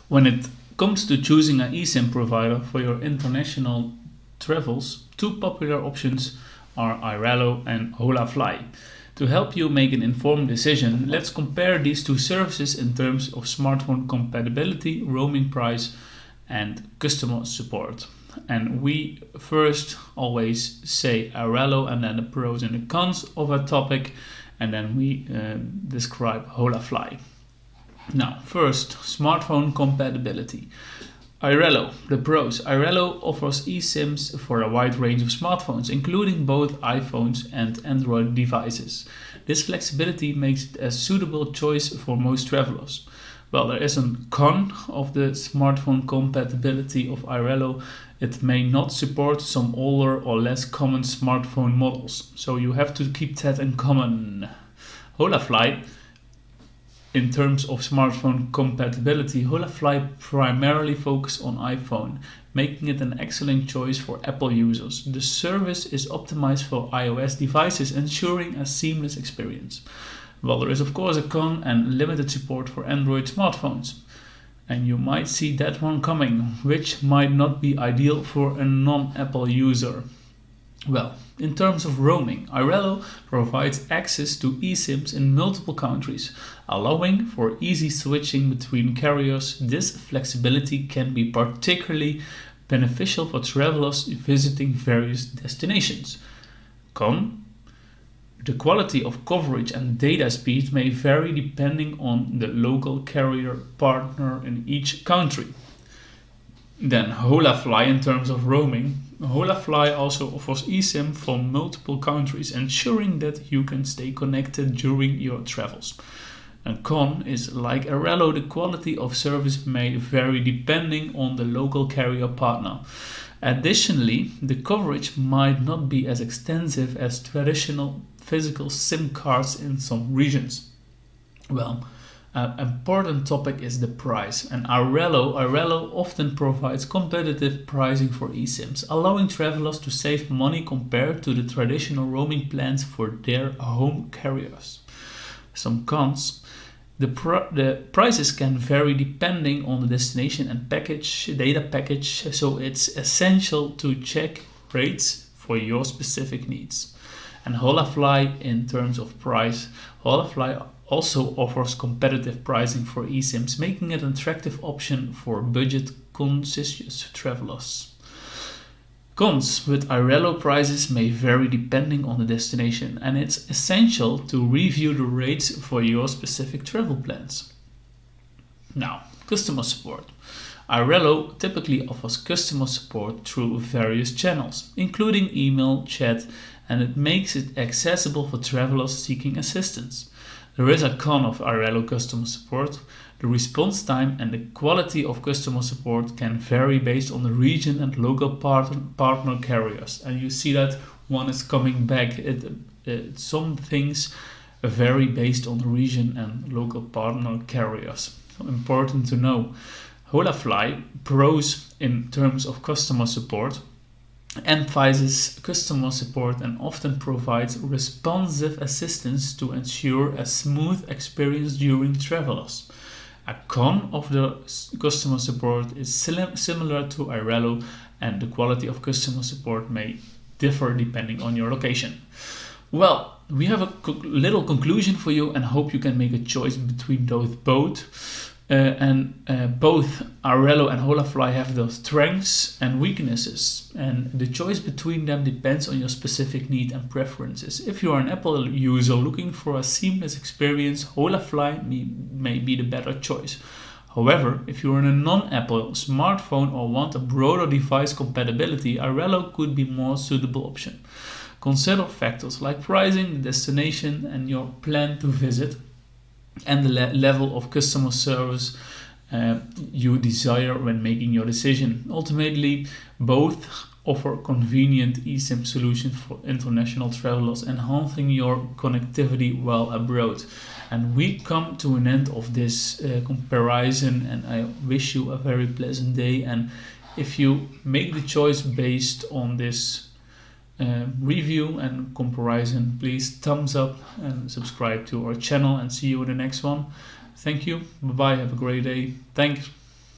When it comes to choosing an eSIM provider for your international travels, two popular options are Airalo and Holafly. To help you make an informed decision, let's compare these two services in terms of smartphone compatibility, roaming price, and customer support. And we first always say Airalo and then the pros and the cons of a topic, and then we describe Holafly. Now, first, smartphone compatibility. Airalo, the pros. Airalo offers eSIMs for a wide range of smartphones, including both iPhones and Android devices. This flexibility makes it a suitable choice for most travelers. Well, there is a con of the smartphone compatibility of Airalo. It may not support some older or less common smartphone models, so you have to keep that in common. Holafly, in terms of smartphone compatibility, Holafly primarily focuses on iPhone, making it an excellent choice for Apple users. The service is optimized for iOS devices, ensuring a seamless experience. Well, there is of course a con and limited support for Android smartphones. And you might see that one coming, which might not be ideal for a non-Apple user. Well, in terms of roaming, Airalo provides access to eSIMs in multiple countries, allowing for easy switching between carriers. This flexibility can be particularly beneficial for travelers visiting various destinations. Con: the quality of coverage and data speed may vary depending on the local carrier partner in each country. Then Holafly, in terms of roaming, Holafly also offers eSIM from multiple countries, ensuring that you can stay connected during your travels. A con is, like Airalo, the quality of service may vary depending on the local carrier partner. Additionally, the coverage might not be as extensive as traditional physical SIM cards in some regions. Well, an important topic is the price, and Airalo often provides competitive pricing for eSIMs, allowing travelers to save money compared to the traditional roaming plans for their home carriers. Some cons: the prices can vary depending on the destination and data package, so it's essential to check rates for your specific needs. And Holafly, in terms of price, Holafly also offers competitive pricing for eSIMs, making it an attractive option for budget-conscious travelers. Cons: with Airalo, prices may vary depending on the destination, and it's essential to review the rates for your specific travel plans. Now, customer support. Airalo typically offers customer support through various channels, including email, chat, and it makes it accessible for travelers seeking assistance. There is a con of Airalo customer support. The response time and the quality of customer support can vary based on the region and local partner carriers. And you see that one is coming back. Some things vary based on the region and local partner carriers. So important to know. Holafly, pros in terms of customer support, emphasizes customer support and often provides responsive assistance to ensure a smooth experience during travels. A con of the customer support is similar to Airalo, and the quality of customer support may differ depending on your location. Well, we have a little conclusion for you and hope you can make a choice between those both. Both Airalo and Holafly have their strengths and weaknesses, and the choice between them depends on your specific need and preferences. If you are an Apple user looking for a seamless experience, Holafly may be the better choice. However, if you are in a non-Apple smartphone or want a broader device compatibility, Airalo could be a more suitable option. Consider factors like pricing, the destination, and your plan to visit, and the level of customer service you desire when making your decision. Ultimately, both offer convenient eSIM solutions for international travelers, enhancing your connectivity while abroad. And we come to an end of this comparison, and I wish you a very pleasant day. And if you make the choice based on this review and comparison, please thumbs up and subscribe to our channel, and see you in the next one. Thank you. Bye bye. Have a great day. Thanks.